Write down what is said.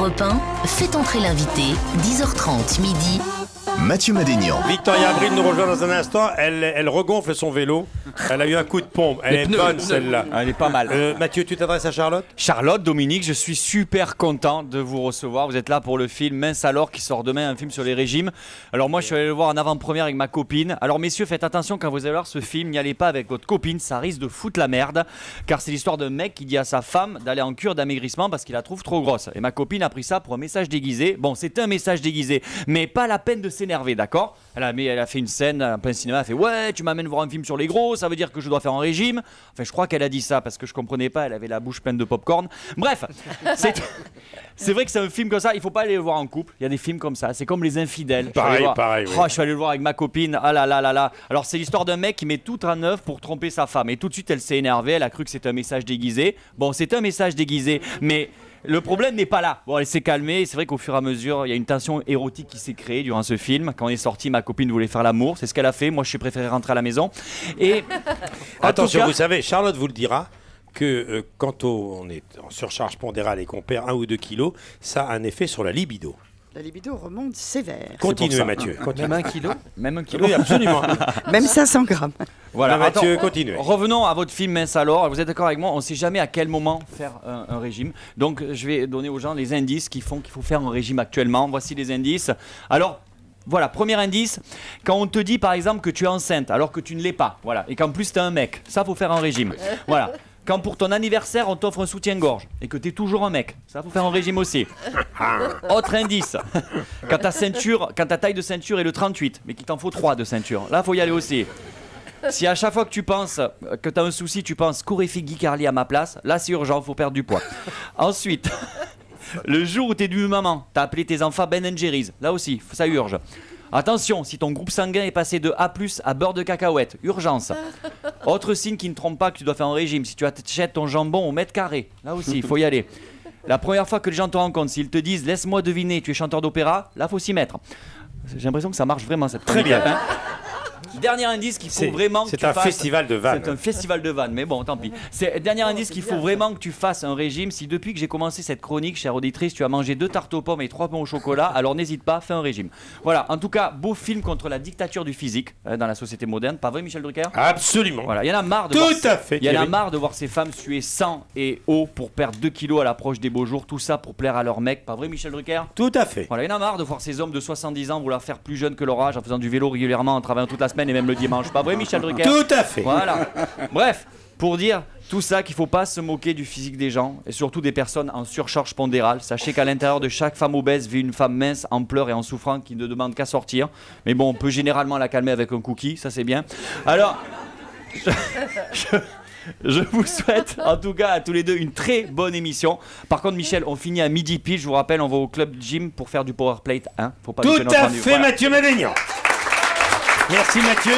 Europe 1, faites entrer l'invité, 10h30, midi. Mathieu Madénian. Victoria Abril nous rejoint dans un instant. Elle regonfle son vélo. Elle a eu un coup de pompe. Elle est bonne celle-là. Elle est pas mal. Mathieu, tu t'adresses à Charlotte? Charlotte, Dominique, je suis super content de vous recevoir. Vous êtes là pour le film Mince alors qui sort demain, un film sur les régimes. Alors moi je suis allé le voir en avant-première avec ma copine. Alors messieurs, faites attention quand vous allez voir ce film, n'y allez pas avec votre copine, ça risque de foutre la merde. Car c'est l'histoire d'un mec qui dit à sa femme d'aller en cure d'amaigrissement parce qu'il la trouve trop grosse. Et ma copine a pris ça pour un message déguisé. Bon, c'était un message déguisé, mais pas la peine de s'énerver, d'accord? Elle a fait une scène en plein cinéma, elle a fait ouais, tu m'amènes voir un film sur les gros, ça veut dire que je dois faire un régime. Enfin, je crois qu'elle a dit ça parce que je comprenais pas, elle avait la bouche pleine de popcorn. Bref, c'est vrai que c'est un film comme ça, il faut pas aller le voir en couple. Il y a des films comme ça, c'est comme Les Infidèles. Pareil. Oh, je suis allé le voir avec ma copine. Ah là là là là. Alors c'est l'histoire d'un mec qui met tout en œuvre pour tromper sa femme. Et tout de suite elle s'est énervée, elle a cru que c'était un message déguisé. Bon, c'est un message déguisé, mais le problème n'est pas là. Bon, elle s'est calmée. C'est vrai qu'au fur et à mesure, il y a une tension érotique qui s'est créée durant ce film. Quand on est sorti, ma copine voulait faire l'amour. C'est ce qu'elle a fait. Moi, je suis préféré rentrer à la maison. Et attention, vous savez, Charlotte vous le dira, que quand on est en surcharge pondérale et qu'on perd 1 ou 2 kilos, ça a un effet sur la libido. La libido remonte sévère. Continuez, Mathieu. Même 1 kilo. Même 1 kilo. Oui, absolument. Même 500 grammes. Voilà, non, Mathieu, continuez. Revenons à votre film Mince alors. Vous êtes d'accord avec moi? On ne sait jamais à quel moment faire un régime. Donc, je vais donner aux gens les indices qui font qu'il faut faire un régime actuellement. Voici les indices. Alors, voilà, premier indice, quand on te dit par exemple que tu es enceinte alors que tu ne l'es pas, voilà, et qu'en plus tu es un mec, ça faut faire un régime. Voilà. Quand pour ton anniversaire on t'offre un soutien-gorge et que tu es toujours un mec, ça faut faire un régime aussi. Autre indice, quand ta taille de ceinture est le 38, mais qu'il t'en faut 3 de ceinture, là faut y aller aussi. Si à chaque fois que tu penses que tu as un souci, tu penses qu'aurait fait Guy Carlier à ma place, là c'est urgent, faut perdre du poids. Ensuite, le jour où tu es devenu maman, tu as appelé tes enfants Ben & Jerry's, là aussi, ça urge. Attention, si ton groupe sanguin est passé de A+ à beurre de cacahuète, urgence. Autre signe qui ne trompe pas que tu dois faire un régime, si tu achètes ton jambon au mètre carré, là aussi, il faut y aller. La première fois que les gens te rencontrent, s'ils te disent « laisse-moi deviner, tu es chanteur d'opéra », là, il faut s'y mettre. J'ai l'impression que ça marche vraiment cette Très bien. Hein. Dernier indice qu'il faut vraiment que tu fasses. C'est un festival de vannes. C'est un festival de vannes, mais bon, tant pis. Dernier indice qu'il faut vraiment que tu fasses un régime. Si depuis que j'ai commencé cette chronique, chère auditrice, tu as mangé 2 tartes aux pommes et 3 pains au chocolat, alors n'hésite pas, fais un régime. Voilà, en tout cas, beau film contre la dictature du physique dans la société moderne. Pas vrai, Michel Drucker? Absolument. Voilà, il y en a marre de Il y en a marre de voir ces femmes suer sang et eau pour perdre 2 kilos à l'approche des beaux jours. Tout ça pour plaire à leur mec. Pas vrai, Michel Drucker? Tout à fait. Voilà, il y en a marre de voir ces hommes de 70 ans vouloir faire plus jeunes que leur âge en faisant du vélo régulièrement, en travaillant toute la semaine et même le dimanche. Pas vrai, Michel Drucker? Tout à fait. Voilà. Bref, pour dire tout ça, qu'il ne faut pas se moquer du physique des gens et surtout des personnes en surcharge pondérale. Sachez qu'à l'intérieur de chaque femme obèse vit une femme mince, en pleurs et en souffrant qui ne demande qu'à sortir. Mais bon, on peut généralement la calmer avec un cookie, ça c'est bien. Alors, je vous souhaite en tout cas à tous les deux une très bonne émission. Par contre, Michel, on finit à midi pile. Je vous rappelle, on va au club gym pour faire du power plate. Hein, faut pas tout à fait, voilà. Mathieu Madénian. Merci Mathieu.